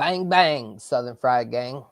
Bang, bang, Southern Fried Gang.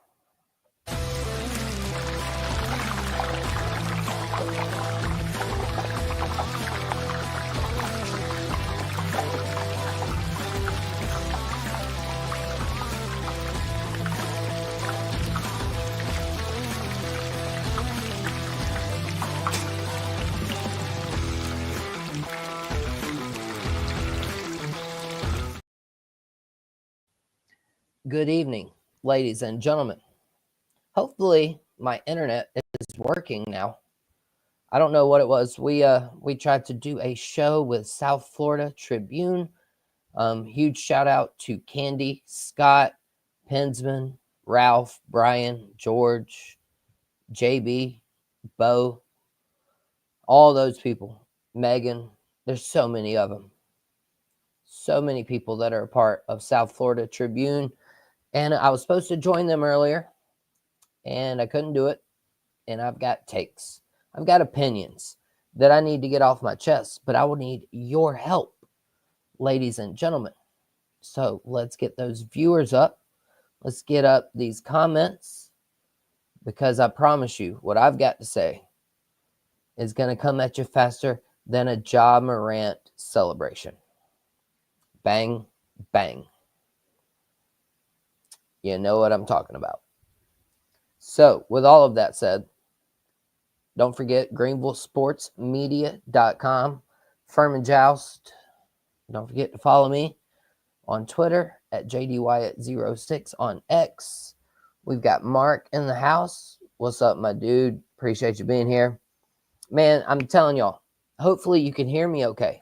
Good evening, ladies and gentlemen. Hopefully my internet is working now. I don't know what it was. We tried to do a show with South Florida Tribune. Huge shout out to Candy, Scott, Pensman, Ralph, Brian, George, JB, Bo, all those people. Megan. There's so many of them. So many people that are a part of South Florida Tribune. And I was supposed to join them earlier, and I couldn't do it. And I've got takes. I've got opinions that I need to get off my chest, but I will need your help, ladies and gentlemen. So let's get those viewers up. Let's get up these comments, because I promise you what I've got to say is going to come at you faster than a Ja Morant celebration. Bang, bang. You know what I'm talking about. So with all of that said, don't forget GreenvilleSportsMedia.com, Furman Joust. Don't forget to follow me on Twitter at JDWyatt06, on X. We've got Mark in the house. What's up, my dude? Appreciate you being here. Man, I'm telling y'all, hopefully you can hear me okay.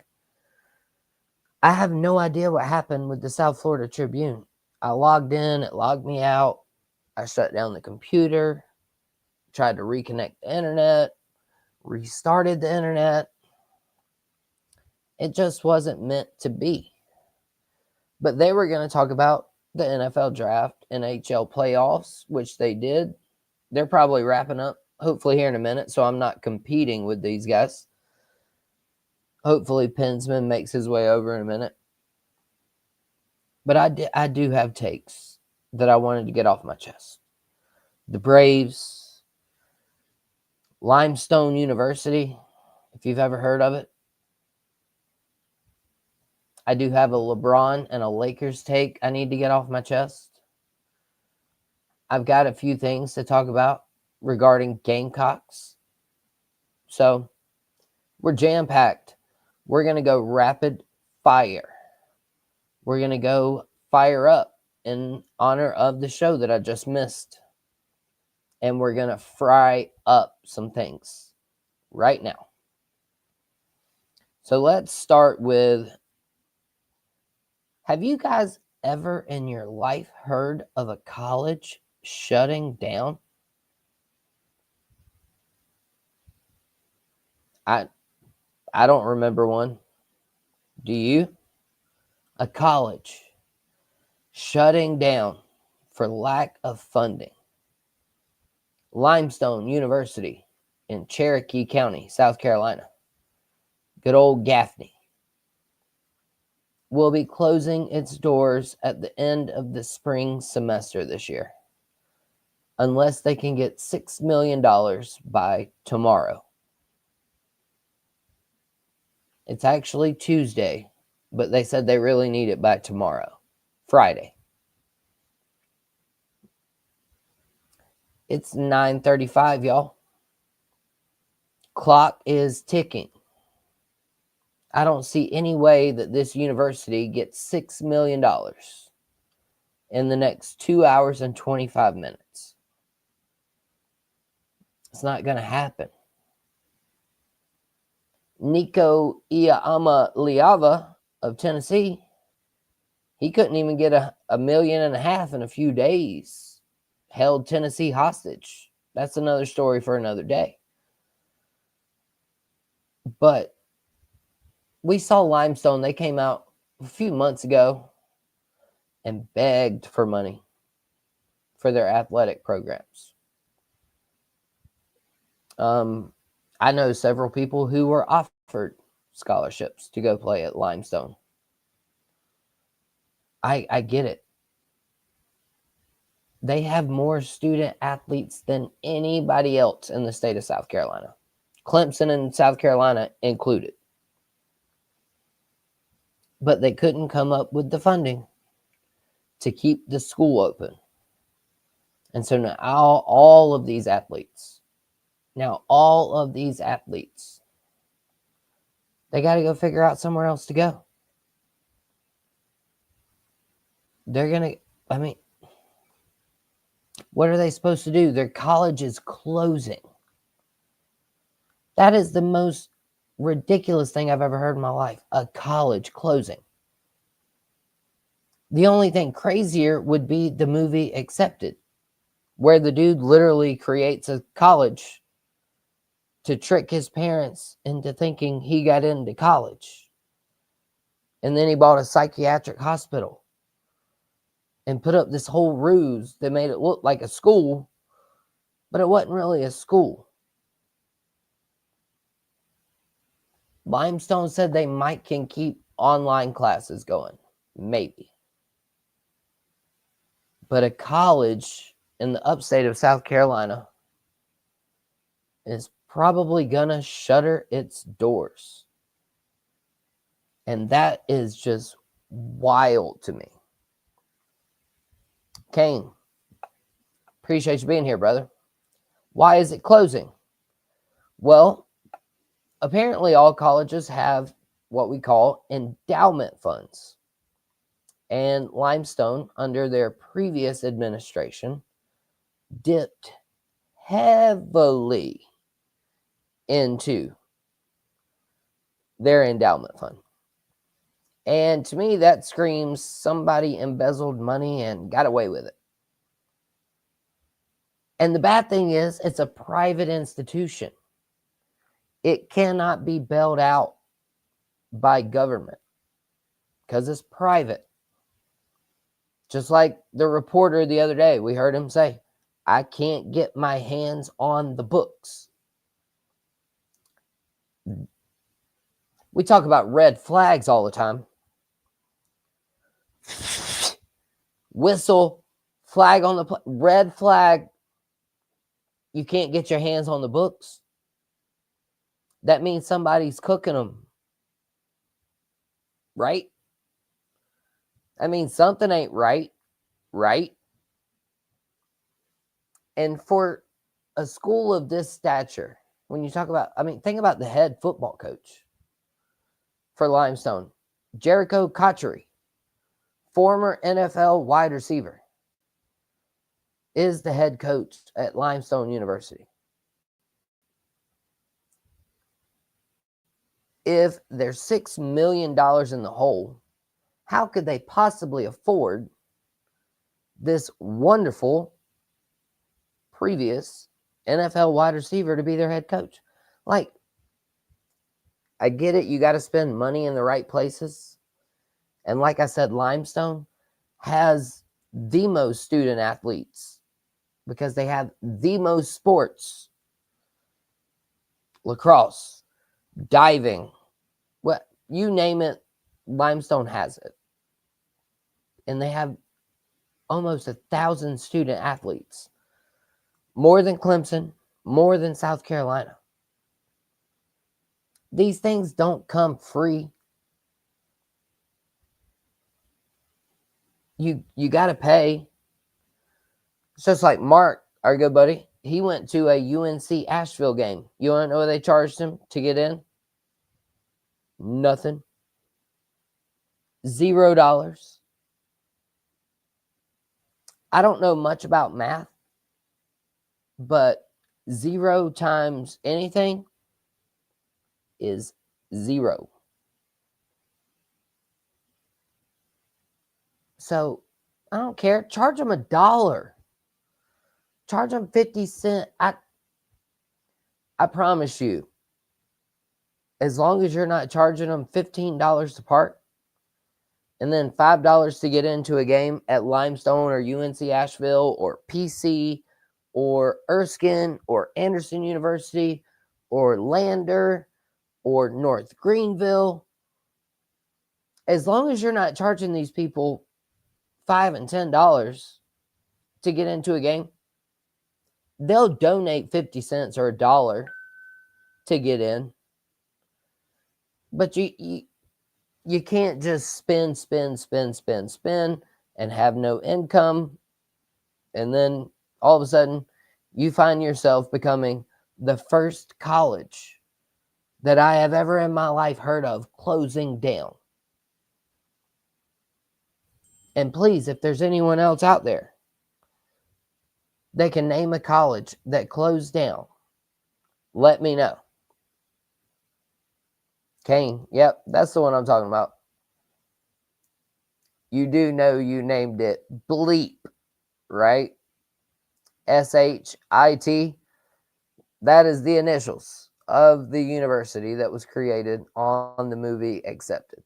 I have no idea what happened with the South Florida Tribune. I logged in, it logged me out. I shut down the computer, tried to reconnect the internet, restarted the internet. It just wasn't meant to be. But they were going to talk about the NFL draft, NHL playoffs, which they did. They're probably wrapping up, hopefully here in a minute, so I'm not competing with these guys. Hopefully Pensman makes his way over in a minute. But I do have takes that I wanted to get off my chest. The Braves, Limestone University, if you've ever heard of it. I do have a LeBron and a Lakers take I need to get off my chest. I've got a few things to talk about regarding Gamecocks. So we're jam-packed. We're going to go rapid fire. We're going to go fire up in honor of the show that I just missed. And we're going to fry up some things right now. So let's start with, have you guys ever in your life heard of a college shutting down? I don't remember one. Do you? A college shutting down for lack of funding. Limestone University in Cherokee County, South Carolina. Good old Gaffney. Will be closing its doors at the end of the spring semester this year, unless they can get $6 million by tomorrow. It's actually Tuesday, but they said they really need it by tomorrow, Friday. It's 9:35, y'all. Clock is ticking. I don't see any way that this university gets $6 million in the next 2 hours and 25 minutes. It's not going to happen. Nico Iamaleava of Tennessee, he couldn't even get $1.5 million in a few days. Held Tennessee hostage. That's another story for another day. But we saw Limestone. They came out a few months ago and begged for money for their athletic programs. I know several people who were offered scholarships to go play at Limestone. I get it. They have more student athletes than anybody else in the state of South Carolina. Clemson and South Carolina included. But they couldn't come up with the funding to keep the school open. And so now all of these athletes, they got to go figure out somewhere else to go. They're going to, what are they supposed to do? Their college is closing. That is the most ridiculous thing I've ever heard in my life. A college closing. The only thing crazier would be the movie Accepted, where the dude literally creates a college to trick his parents into thinking he got into college. And then he bought a psychiatric hospital and put up this whole ruse that made it look like a school, but it wasn't really a school. Limestone said they can keep online classes going. Maybe. But a college in the upstate of South Carolina is probably going to shutter its doors. And that is just wild to me. Kane, appreciate you being here, brother. Why is it closing? Well, apparently all colleges have what we call endowment funds. And Limestone, under their previous administration, dipped heavily into their endowment fund. And to me, that screams somebody embezzled money and got away with it. And the bad thing is, it's a private institution. It cannot be bailed out by government because it's private. Just like the reporter the other day, we heard him say, I can't get my hands on the books. We talk about red flags all the time. Whistle, flag on the red flag. You can't get your hands on the books. That means somebody's cooking them. Right? I mean, something ain't right. Right? And for a school of this stature, when you talk about, think about the head football coach for Limestone, Jericho Cotchery, former NFL wide receiver, is the head coach at Limestone University. If they're $6 million in the hole, how could they possibly afford this wonderful previous NFL wide receiver to be their head coach? Like, I get it. You got to spend money in the right places. And like I said, Limestone has the most student athletes because they have the most sports. Lacrosse, diving, what you name it, Limestone has it. And they have almost 1,000 student athletes. More than Clemson, more than South Carolina. These things don't come free. You got to pay. It's just like Mark, our good buddy. He went to a UNC Asheville game. You want to know what they charged him to get in? Nothing. $0. I don't know much about math, but 0 times anything is 0. So I don't care. Charge them $1. Charge them 50 cents. I promise you, as long as you're not charging them $15 to park and then $5 to get into a game at Limestone or UNC Asheville or PC or Erskine or Anderson University or Lander or North Greenville, as long as you're not charging these people $5 and $10 to get into a game, they'll donate 50 cents or $1 to get in. But you can't just spend and have no income. And then all of a sudden, you find yourself becoming the first college that I have ever in my life heard of closing down. And please, if there's anyone else out there that can name a college that closed down, let me know. Kane, yep, that's the one I'm talking about. You do know you named it Bleep, right? SHIT. That is the initials of the university that was created on the movie Accepted.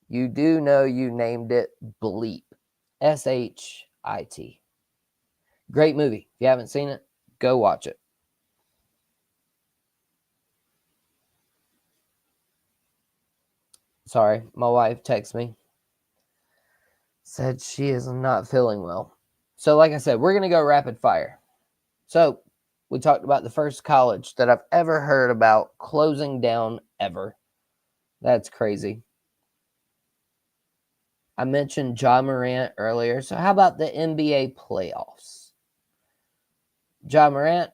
You do know you named it Bleep. SHIT. Great movie. If you haven't seen it, go watch it. Sorry, my wife texted me. Said she is not feeling well. So like I said, we're going to go rapid fire. So we talked about the first college that I've ever heard about closing down ever. That's crazy. I mentioned Ja Morant earlier. So how about the NBA playoffs? Ja Morant,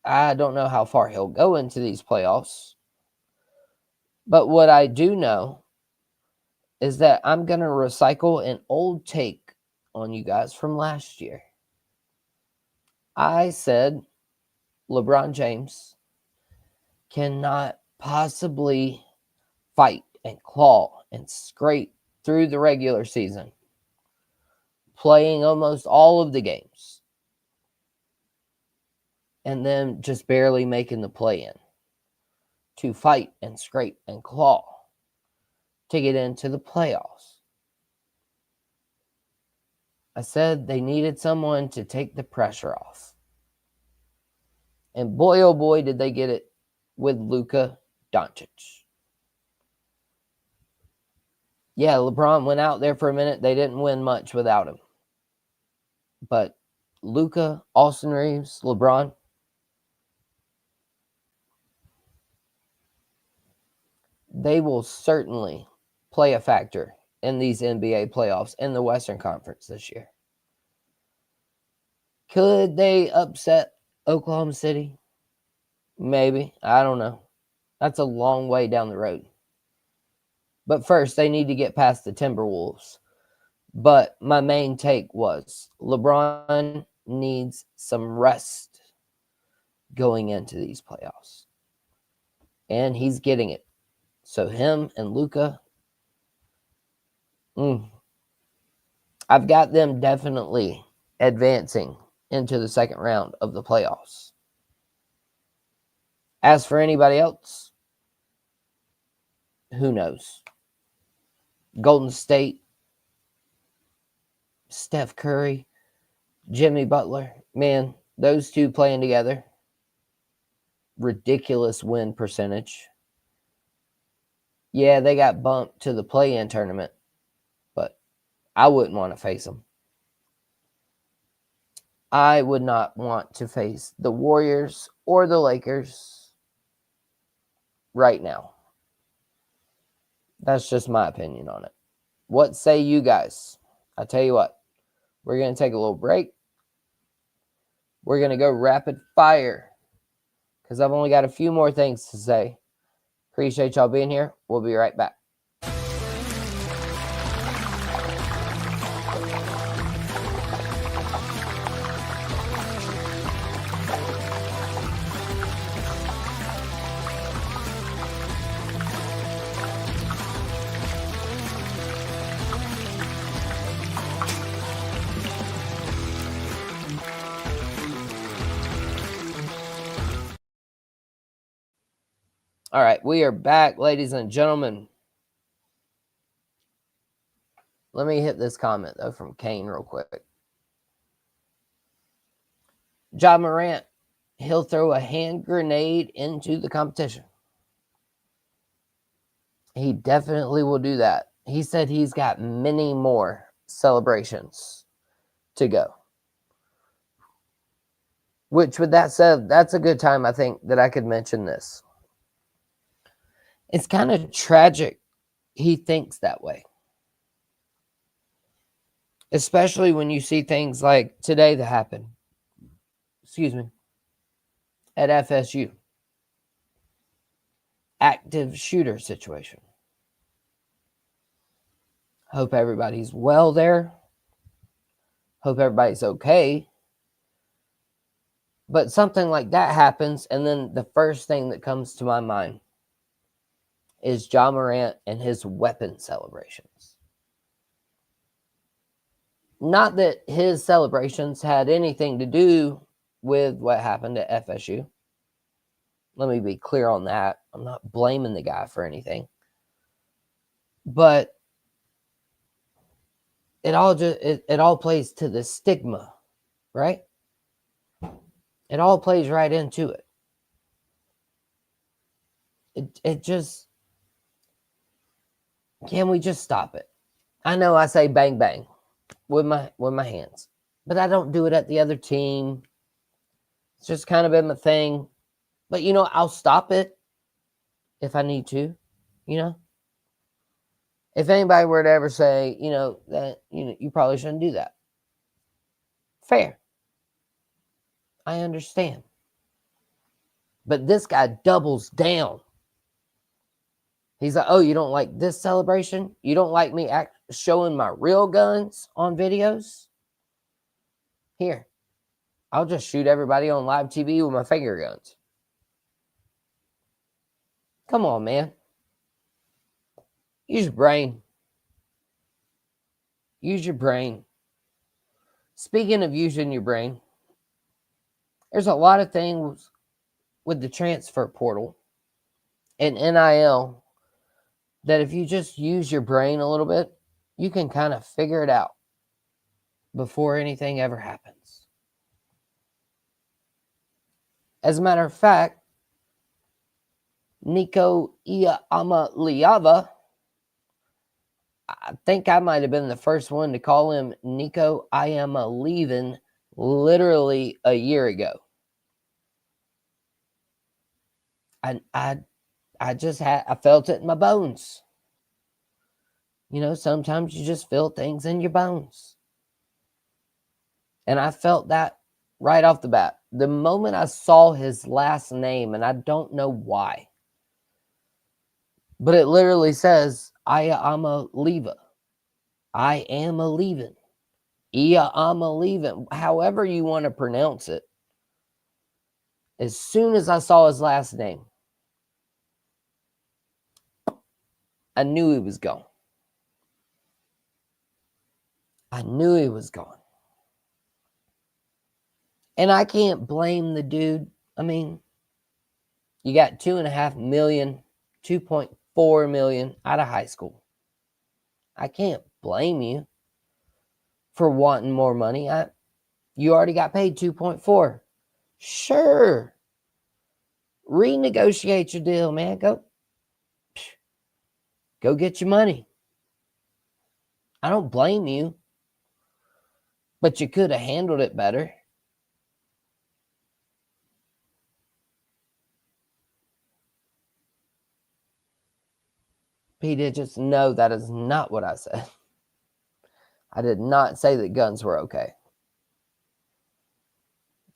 I don't know how far he'll go into these playoffs. But what I do know is that I'm going to recycle an old take on you guys from last year. I said LeBron James cannot possibly fight and claw and scrape through the regular season, playing almost all of the games, and then just barely making the play-in to fight and scrape and claw to get into the playoffs. I said they needed someone to take the pressure off. And boy, oh boy, did they get it with Luka Doncic. Yeah, LeBron went out there for a minute. They didn't win much without him. But Luka, Austin Reeves, LeBron, they will certainly play a factor in these NBA playoffs in the Western Conference this year. Could they upset Oklahoma City? Maybe. I don't know. That's a long way down the road. But first, they need to get past the Timberwolves. But my main take was LeBron needs some rest going into these playoffs. And he's getting it. So him and Luka, I've got them definitely advancing into the second round of the playoffs. As for anybody else, who knows? Golden State, Steph Curry, Jimmy Butler, man, those two playing together, ridiculous win percentage. Yeah, they got bumped to the play-in tournament, but I wouldn't want to face them. I would not want to face the Warriors or the Lakers right now. That's just my opinion on it. What say you guys? I tell you what, we're going to take a little break. We're going to go rapid fire because I've only got a few more things to say. Appreciate y'all being here. We'll be right back. All right, we are back, ladies and gentlemen. Let me hit this comment, though, from Kane real quick. Ja Morant, he'll throw a hand grenade into the competition. He definitely will do that. He said he's got many more celebrations to go. Which, with that said, that's a good time, I think, that I could mention this. It's kind of tragic he thinks that way. Especially when you see things like today that happened. Excuse me. At FSU. Active shooter situation. Hope everybody's well there. Hope everybody's okay. But something like that happens, and then the first thing that comes to my mind is Ja Morant and his weapon celebrations. Not that his celebrations had anything to do with what happened at FSU. Let me be clear on that. I'm not blaming the guy for anything. But it all plays to the stigma, right? It all plays right into it. It just, can we just stop it? I know I say bang bang with my hands, but I don't do it at the other team. It's just kind of been my thing. But I'll stop it if I need to, If anybody were to ever say, that you probably shouldn't do that. Fair. I understand. But this guy doubles down. He's like, oh, you don't like this celebration? You don't like me showing my real guns on videos? Here, I'll just shoot everybody on live TV with my finger guns. Come on, man. Use your brain. Use your brain. Speaking of using your brain, there's a lot of things with the transfer portal and NIL that if you just use your brain a little bit, you can kind of figure it out before anything ever happens. As a matter of fact, Nico Iamaleava, I think I might have been the first one to call him Nico Iamaleava literally a year ago. I felt it in my bones. Sometimes you just feel things in your bones. And I felt that right off the bat. The moment I saw his last name, and I don't know why, but it literally says, Iamaleava. I am a leaving. I'm a leaving. However you want to pronounce it. As soon as I saw his last name, I knew he was gone. I knew he was gone. And I can't blame the dude. I mean, you got 2.5 million, 2.4 million out of high school. I can't blame you for wanting more money. You already got paid 2.4. Sure. Renegotiate your deal, man. Go get your money. I don't blame you. But you could have handled it better. P. Digits, no, that is not what I said. I did not say that guns were okay.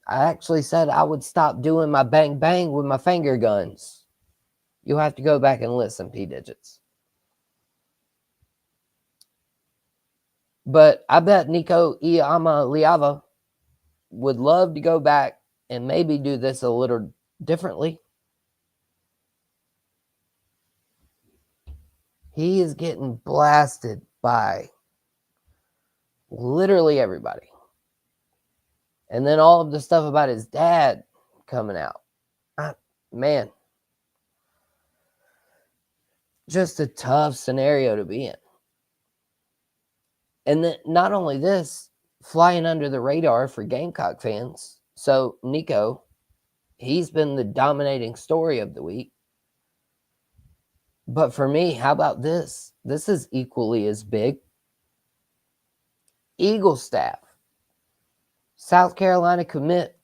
I actually said I would stop doing my bang bang with my finger guns. You'll have to go back and listen, P. Digits. But I bet Nico Iamaleava would love to go back and maybe do this a little differently. He is getting blasted by literally everybody. And then all of the stuff about his dad coming out. Man, just a tough scenario to be in. And then not only this, flying under the radar for Gamecock fans. So Nico, he's been the dominating story of the week. But for me, how about this? This is equally as big. Eagle staff South Carolina commit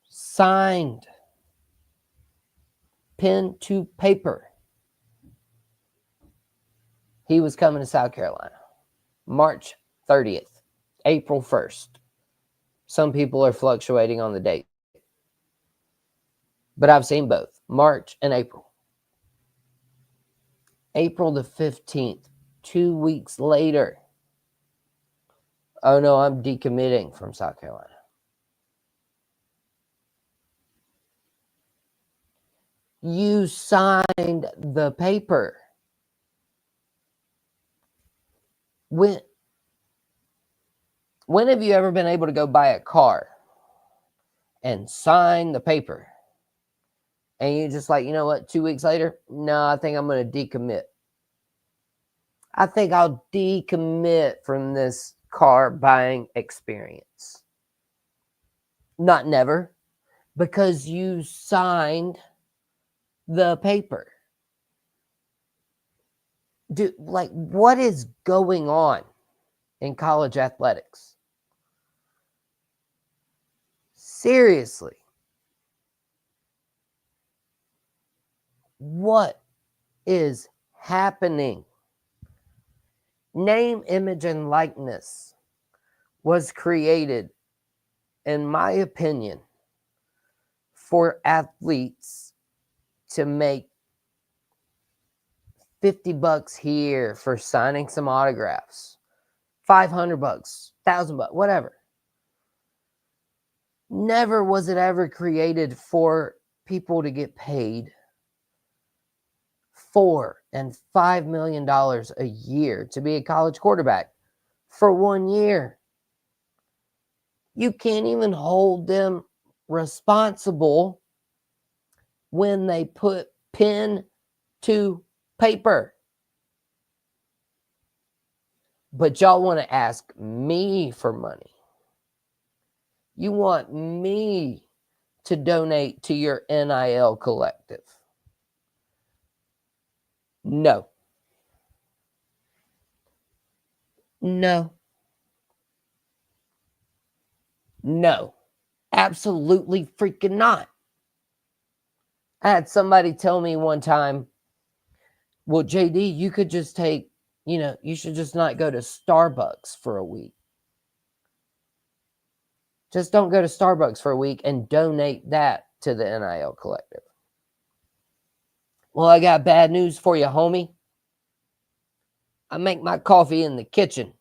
signed pen to paper. He was coming to South Carolina. March 30th, April 1st. Some people are fluctuating on the date, but I've seen both, March and April. April the 15th, 2 weeks later. Oh no, I'm decommitting from South Carolina. You signed the paper. When have you ever been able to go buy a car and sign the paper? And you're just like, you know what, 2 weeks later, no, I think I'm going to decommit. I think I'll decommit from this car buying experience. Not never, because you signed the paper. Dude, like, what is going on in college athletics? Seriously. What is happening? Name, image, and likeness was created, in my opinion, for athletes to make $50 here for signing some autographs, $500, $1,000, whatever. Never was it ever created for people to get paid $4 and $5 million a year to be a college quarterback for 1 year. You can't even hold them responsible when they put pen to paper. But y'all want to ask me for money. You want me to donate to your NIL collective. No. No. No. Absolutely freaking not. I had somebody tell me one time, well, JD, you could just take, you should just not go to Starbucks for a week. Just don't go to Starbucks for a week and donate that to the NIL collective. Well, I got bad news for you, homie. I make my coffee in the kitchen.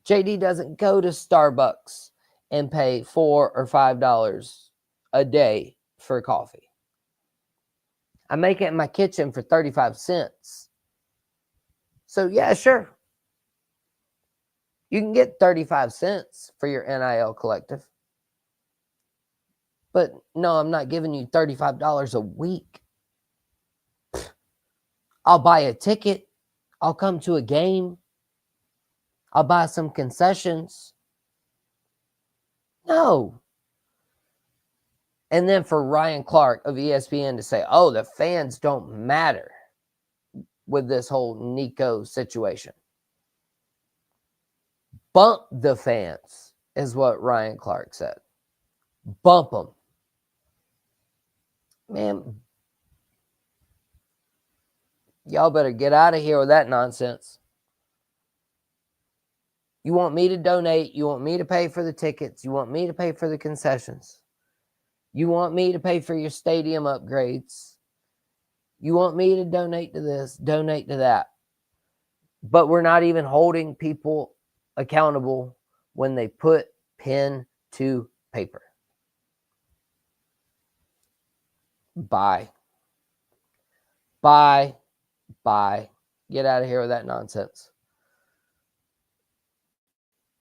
JD doesn't go to Starbucks and pay $4 or $5 a day for coffee. I make it in my kitchen for 35 cents. So yeah, sure. You can get 35 cents for your NIL collective. But no, I'm not giving you $35 a week. I'll buy a ticket. I'll come to a game. I'll buy some concessions. No. And then for Ryan Clark of ESPN to say, oh, the fans don't matter with this whole Nico situation. Bump the fans is what Ryan Clark said. Bump them. Man, y'all better get out of here with that nonsense. You want me to donate. You want me to pay for the tickets. You want me to pay for the concessions. You want me to pay for your stadium upgrades. You want me to donate to this, donate to that. But we're not even holding people accountable when they put pen to paper. Bye. Bye. Bye. Get out of here with that nonsense.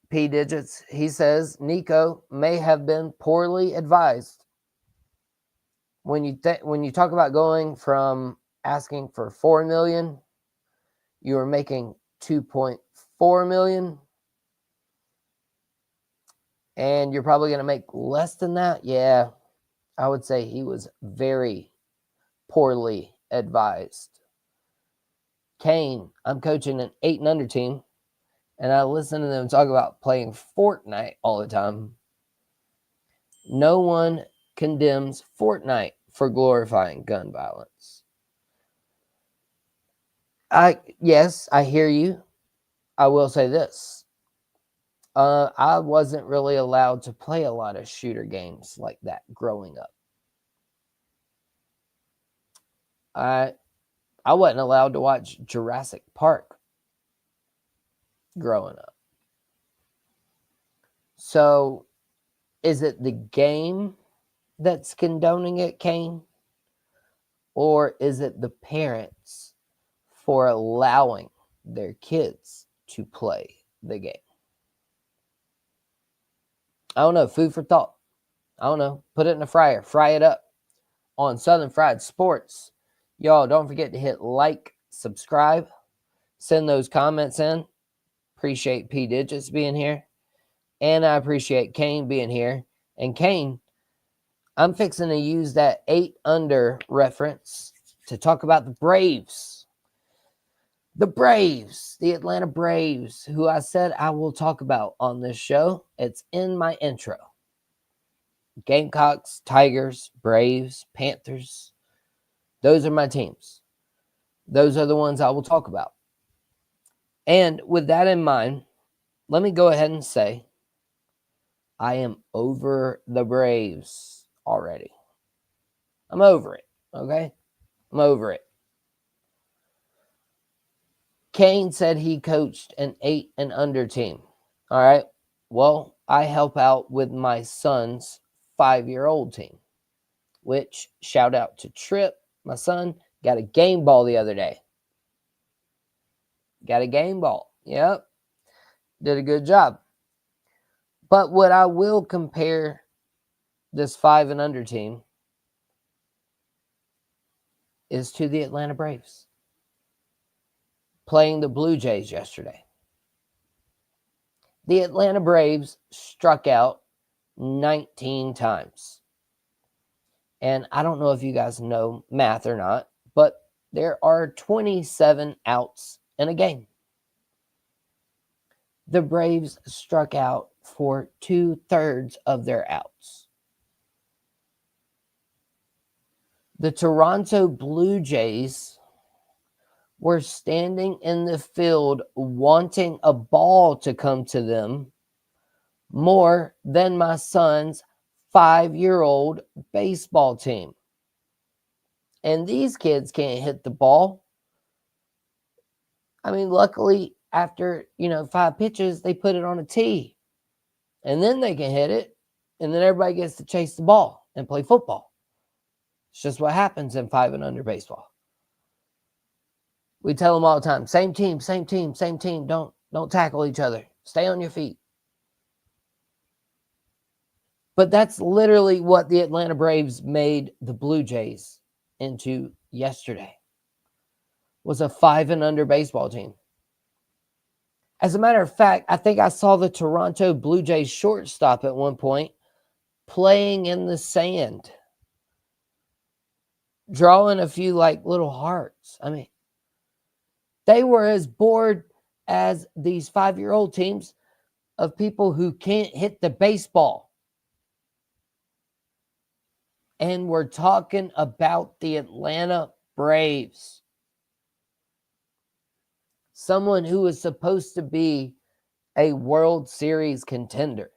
P Digits, he says, Nico may have been poorly advised. When you talk about going from asking for $4 million, you were making $2.4 million, and you're probably going to make less than that. Yeah, I would say he was very poorly advised. Kane, I'm coaching an 8 and under team. and I listen to them talk about playing Fortnite all the time. No one condemns Fortnite for glorifying gun violence. Yes, I hear you. I will say this. I wasn't really allowed to play a lot of shooter games like that growing up. I wasn't allowed to watch Jurassic Park growing up. So, is it the game that's condoning it, Kane? Or is it the parents for allowing their kids to play the game? I don't know. Food for thought. I don't know. Put it in the fryer. Fry it up on Southern Fried Sports. Y'all, don't forget to hit like, subscribe, send those comments in. Appreciate P Digits being here. And I appreciate Kane being here. And Kane, I'm fixing to use that 8 under reference to talk about the Braves. The Braves, the Atlanta Braves, who I said I will talk about on this show. It's in my intro. Gamecocks, Tigers, Braves, Panthers. Those are my teams. Those are the ones I will talk about. And with that in mind, let me go ahead and say I am over the Braves already. I'm over it, okay? I'm over it. Kane said he coached an 8 and under team. All right. Well, I help out with my son's 5-year-old team, which shout out to Trip. My son got a game ball the other day. Got a game ball. Yep. Did a good job. But what I will compare this 5 and under team is to the Atlanta Braves playing the Blue Jays yesterday. The Atlanta Braves struck out 19 times. And I don't know if you guys know math or not, but there are 27 outs in a game. The Braves struck out for 2/3 of their outs. The Toronto Blue Jays were standing in the field wanting a ball to come to them more than my son's 5-year-old baseball team. And these kids can't hit the ball. I mean, luckily, after, 5 pitches, they put it on a tee. And then they can hit it. And then everybody gets to chase the ball and play football. It's just what happens in 5 and under baseball. We tell them all the time, same team, same team, same team. Don't tackle each other. Stay on your feet. But that's literally what the Atlanta Braves made the Blue Jays into yesterday. Was a 5 and under baseball team. As a matter of fact, I think I saw the Toronto Blue Jays shortstop at one point playing in the sand, drawing a few little hearts. I mean, they were as bored as these 5-year-old teams of people who can't hit the baseball. And we're talking about the Atlanta Braves. Someone who is supposed to be a World Series contender.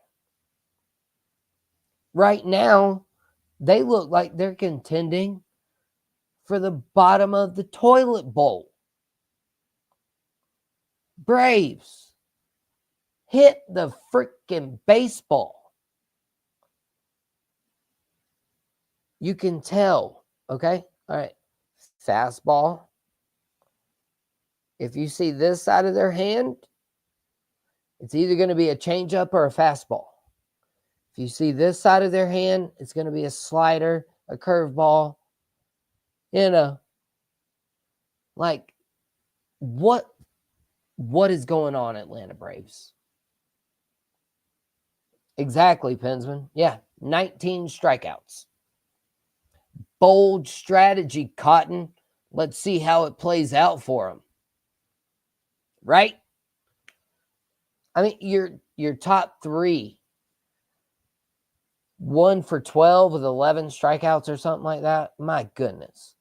Right now, they look like they're contending for the bottom of the toilet bowl. Braves, hit the freaking baseball. You can tell, okay? All right. Fastball. If you see this side of their hand, it's either going to be a changeup or a fastball. If you see this side of their hand, it's going to be a slider, a curveball. What is going on, Atlanta Braves? Exactly, Pensman. Yeah, 19 strikeouts. Bold strategy, Cotton. Let's see how it plays out for them. Right? I mean, your top three, 1 for 12 with 11 strikeouts or something like that. My goodness.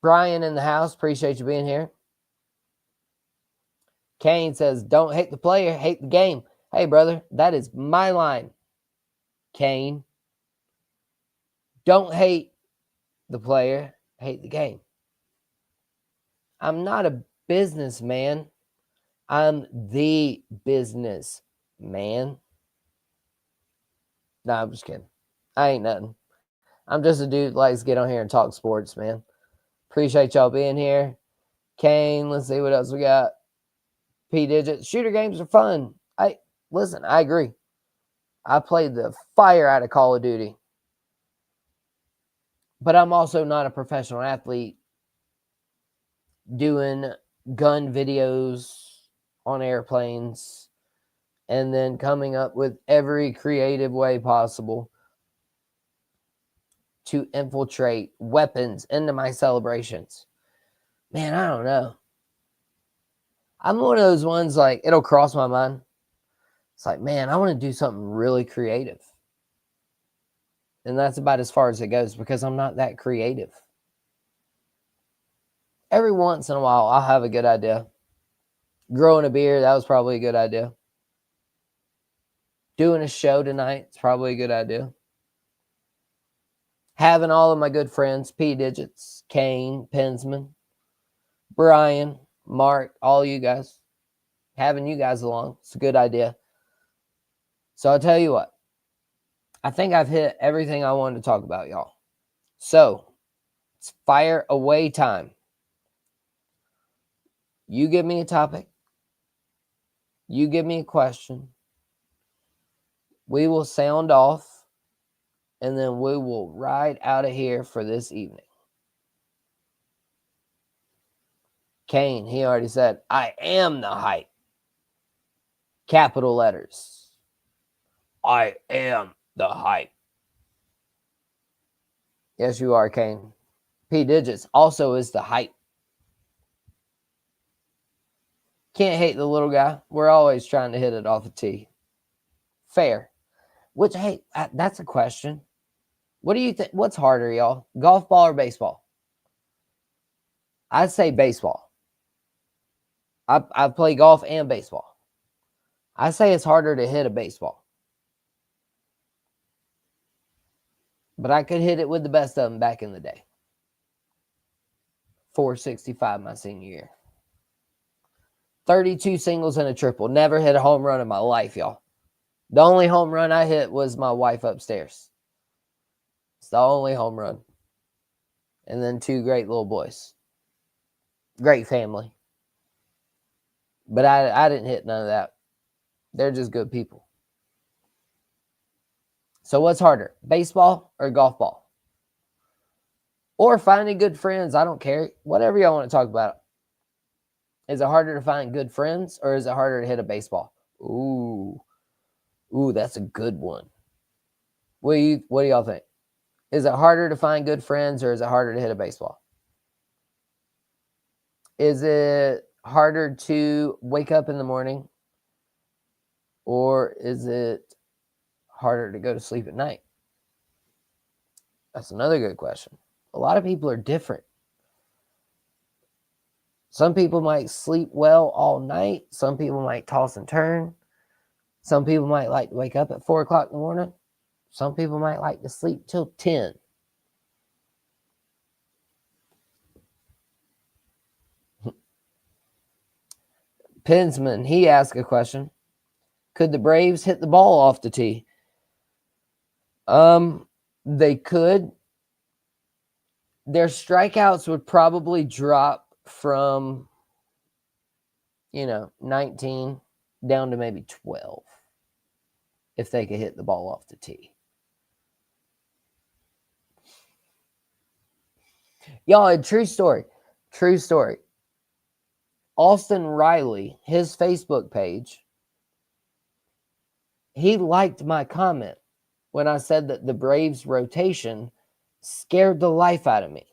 Brian in the house, appreciate you being here. Kane says, don't hate the player, hate the game. Hey, brother, that is my line. Kane. Don't hate the player, hate the game. I'm not a businessman. I'm the business man. No, I'm just kidding. I ain't nothing. I'm just a dude that likes to get on here and talk sports, man. Appreciate y'all being here. Kane, let's see what else we got. P Digits. Shooter games are fun. Listen, I agree. I played the fire out of Call of Duty. But I'm also not a professional athlete doing gun videos on airplanes and then coming up with every creative way possible to infiltrate weapons into my celebrations. Man, I don't know. I'm one of those ones, like, it'll cross my mind. It's like, man, I want to do something really creative. And that's about as far as it goes because I'm not that creative. Every once in a while, I'll have a good idea. Growing a beard, that was probably a good idea. Doing a show tonight, it's probably a good idea. Having all of my good friends, P Digits, Kane, Pensman, Brian, Mark, all you guys, having you guys along, it's a good idea. So I'll tell you what, I think I've hit everything I wanted to talk about, y'all. So it's fire away time. You give me a topic. You give me a question. We will sound off, and then we will ride out of here for this evening. Kane, he already said, I am the hype. Capital letters. I am the hype. Yes, you are, Kane. P Digits also is the hype. Can't hate the little guy. We're always trying to hit it off the tee. Fair. Which, hey, that's a question. What do you think? What's harder, y'all? Golf ball or baseball? I'd say baseball. I play golf and baseball. I say it's harder to hit a baseball. But I could hit it with the best of them back in the day. 465 my senior year. 32 singles and a triple. Never hit a home run in my life, y'all. The only home run I hit was my wife upstairs. It's the only home run. And then 2 great little boys. Great family. But I didn't hit none of that. They're just good people. So what's harder, baseball or golf ball? Or finding good friends, I don't care. Whatever y'all want to talk about. Is it harder to find good friends or is it harder to hit a baseball? Ooh, that's a good one. What do y'all think? Is it harder to find good friends or is it harder to hit a baseball? Is it harder to wake up in the morning or is it harder to go to sleep at night? That's another good question. A lot of people are different. Some people might sleep well all night. Some people might toss and turn. Some people might like to wake up at 4 o'clock in the morning. Some people might like to sleep till 10. Pensman, he asked a question. Could the Braves hit the ball off the tee? They could. Their strikeouts would probably drop from, 19 down to maybe 12 if they could hit the ball off the tee. Y'all, a true story. Austin Riley, his Facebook page, he liked my comment when I said that the Braves rotation scared the life out of me.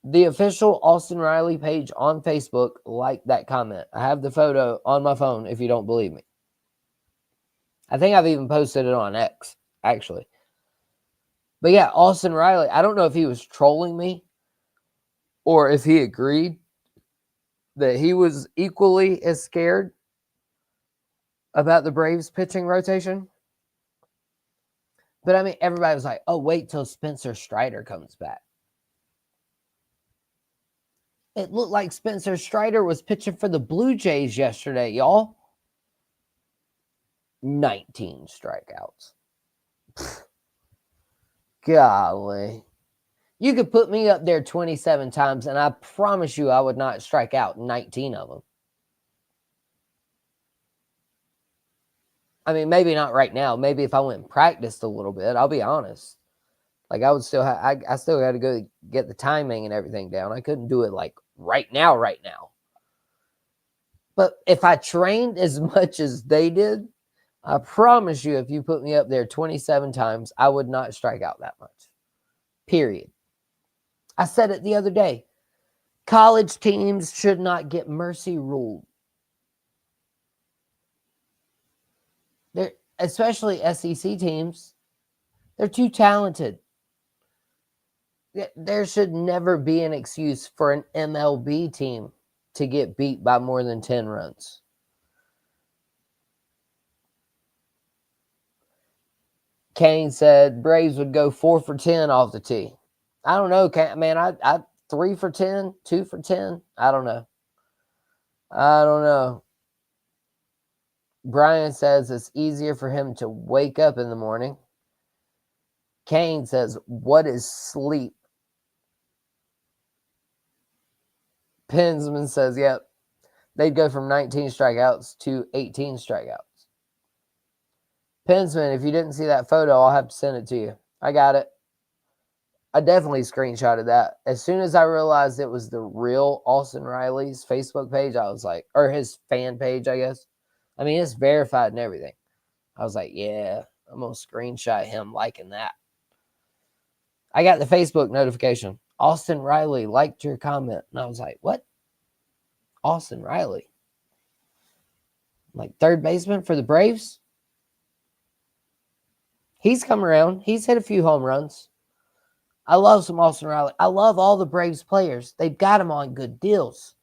The official Austin Riley page on Facebook liked that comment. I have the photo on my phone if you don't believe me. I think I've even posted it on X, actually. But yeah, Austin Riley, I don't know if he was trolling me or if he agreed that he was equally as scared about the Braves pitching rotation. But I mean, everybody was like, oh, wait till Spencer Strider comes back. It looked like Spencer Strider was pitching for the Blue Jays yesterday, y'all. 19 strikeouts. Golly. You could put me up there 27 times, and I promise you I would not strike out 19 of them. I mean, maybe not right now. Maybe if I went and practiced a little bit, I'll be honest. Like, I would still have, I still got to go get the timing and everything down. I couldn't do it like right now. But if I trained as much as they did, I promise you, if you put me up there 27 times, I would not strike out that much. Period. I said it the other day. College teams should not get mercy ruled. They're, especially SEC teams, they're too talented. There should never be an excuse for an MLB team to get beat by more than 10 runs. Kane said Braves would go 4 for 10 off the tee. I don't know, man. I 3 for 10, 2 for 10. I don't know. Brian says it's easier for him to wake up in the morning. Kane says, what is sleep? Pinsman says, yep. They'd go from 19 strikeouts to 18 strikeouts. Pinsman, if you didn't see that photo, I'll have to send it to you. I got it. I definitely screenshotted that. As soon as I realized it was the real Austin Riley's Facebook page, I was like, or his fan page, I guess. I mean, it's verified and everything. I was like, yeah, I'm going to screenshot him liking that. I got the Facebook notification. Austin Riley liked your comment. And I was like, what? Austin Riley? Like third baseman for the Braves? He's come around. He's hit a few home runs. I love some Austin Riley. I love all the Braves players. They've got him on good deals.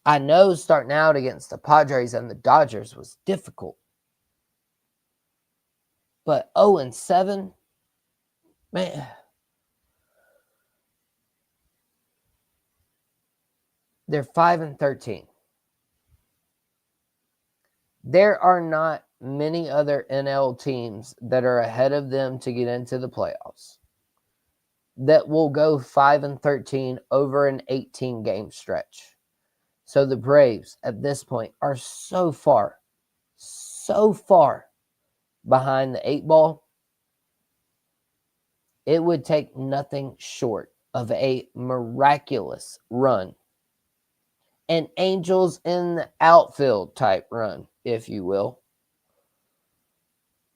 I know starting out against the Padres and the Dodgers was difficult. But 0-7, man. They're 5-13. There are not many other NL teams that are ahead of them to get into the playoffs that will go 5-13 over an 18-game stretch. So the Braves at this point are so far behind the 8 ball. It would take nothing short of a miraculous run. An angels in the outfield type run, if you will,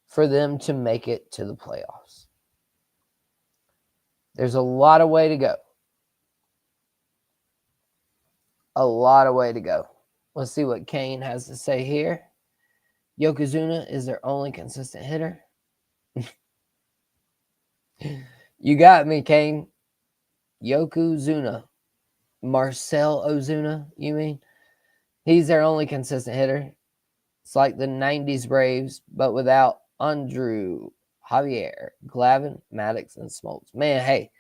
for them to make it to the playoffs. There's a lot of way to go. Let's see what Kane has to say here. Yokozuna is their only consistent hitter. You got me, Kane. Yokozuna. Marcell Ozuna, you mean? He's their only consistent hitter. It's like the 90s Braves, but without Andrew, Javier, Glavine, Maddox, and Smoltz. Man, hey.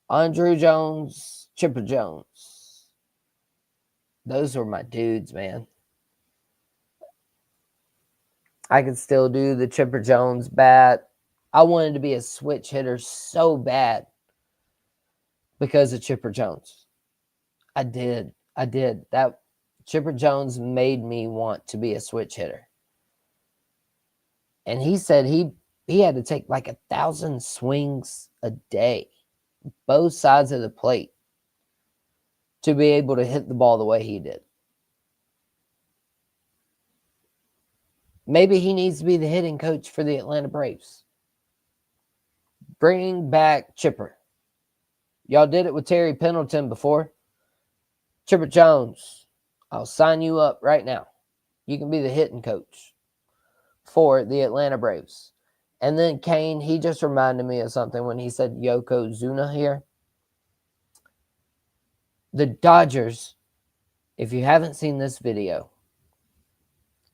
Andrew Jones, Chipper Jones. Those were my dudes, man. I could still do the Chipper Jones bat. I wanted to be a switch hitter so bad because of Chipper Jones. I did. That Chipper Jones made me want to be a switch hitter. And he said he had to take like 1,000 swings a day, both sides of the plate, to be able to hit the ball the way he did. Maybe he needs to be the hitting coach for the Atlanta Braves. Bring back Chipper. Y'all did it with Terry Pendleton before. Chipper Jones, I'll sign you up right now. You can be the hitting coach for the Atlanta Braves. And then Kane, he just reminded me of something when he said Yokozuna here. The Dodgers, if you haven't seen this video,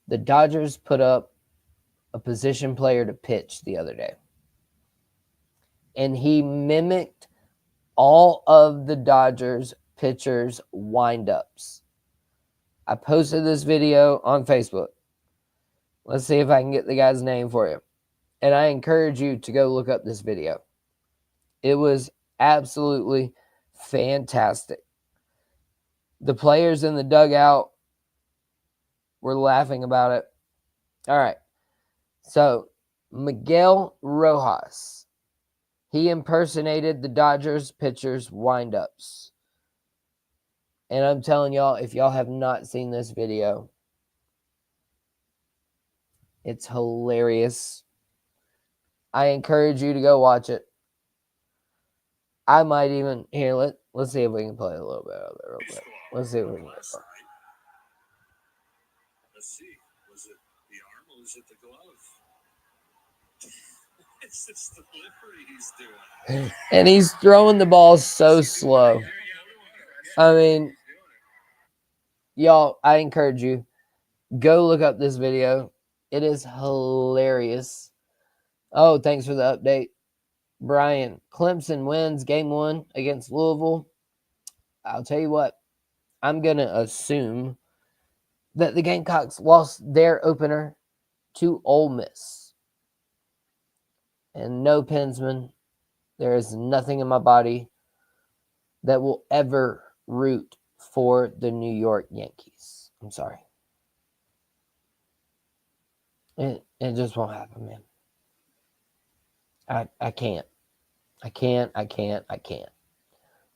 the Dodgers put up a position player to pitch the other day. And he mimicked all of the Dodgers pitchers' windups. I posted this video on Facebook. Let's see if I can get the guy's name for you. And I encourage you to go look up this video. It was absolutely fantastic. The players in the dugout were laughing about it. All right. So, Miguel Rojas. He impersonated the Dodgers pitchers' windups. And I'm telling y'all, if y'all have not seen this video, it's hilarious. I encourage you to go watch it. I might even here. Let's see if we can play a little bit of it real quick. Let's see if we can get it. Let's see. Was it the arm or was it the glove? It's this delivery he's doing. And he's throwing the ball so slow. I mean, y'all, I encourage you, go look up this video. It is hilarious. Oh, thanks for the update, Brian. Clemson wins game 1 against Louisville. I'll tell you what, I'm going to assume that the Gamecocks lost their opener to Ole Miss. And no, Pensman, there is nothing in my body that will ever root for the New York Yankees. I'm sorry. It just won't happen, man. I can't. I can't.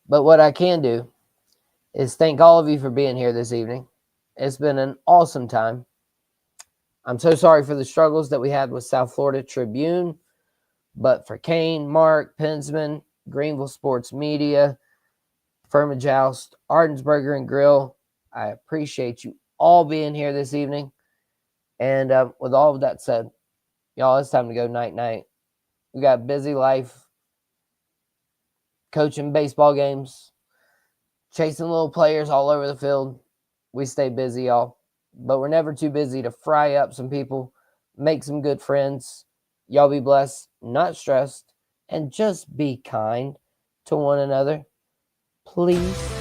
But what I can do is thank all of you for being here this evening. It's been an awesome time. I'm so sorry for the struggles that we had with South Florida Tribune, but for Kane, Mark, Pensman, Greenville Sports Media, Firma Joust, Arden's Burger and Grill, I appreciate you all being here this evening. And with all of that said, y'all, it's time to go night-night. We got a busy life, coaching baseball games, chasing little players all over the field. We stay busy, y'all. But we're never too busy to fry up some people, make some good friends. Y'all be blessed, not stressed, and just be kind to one another. Please.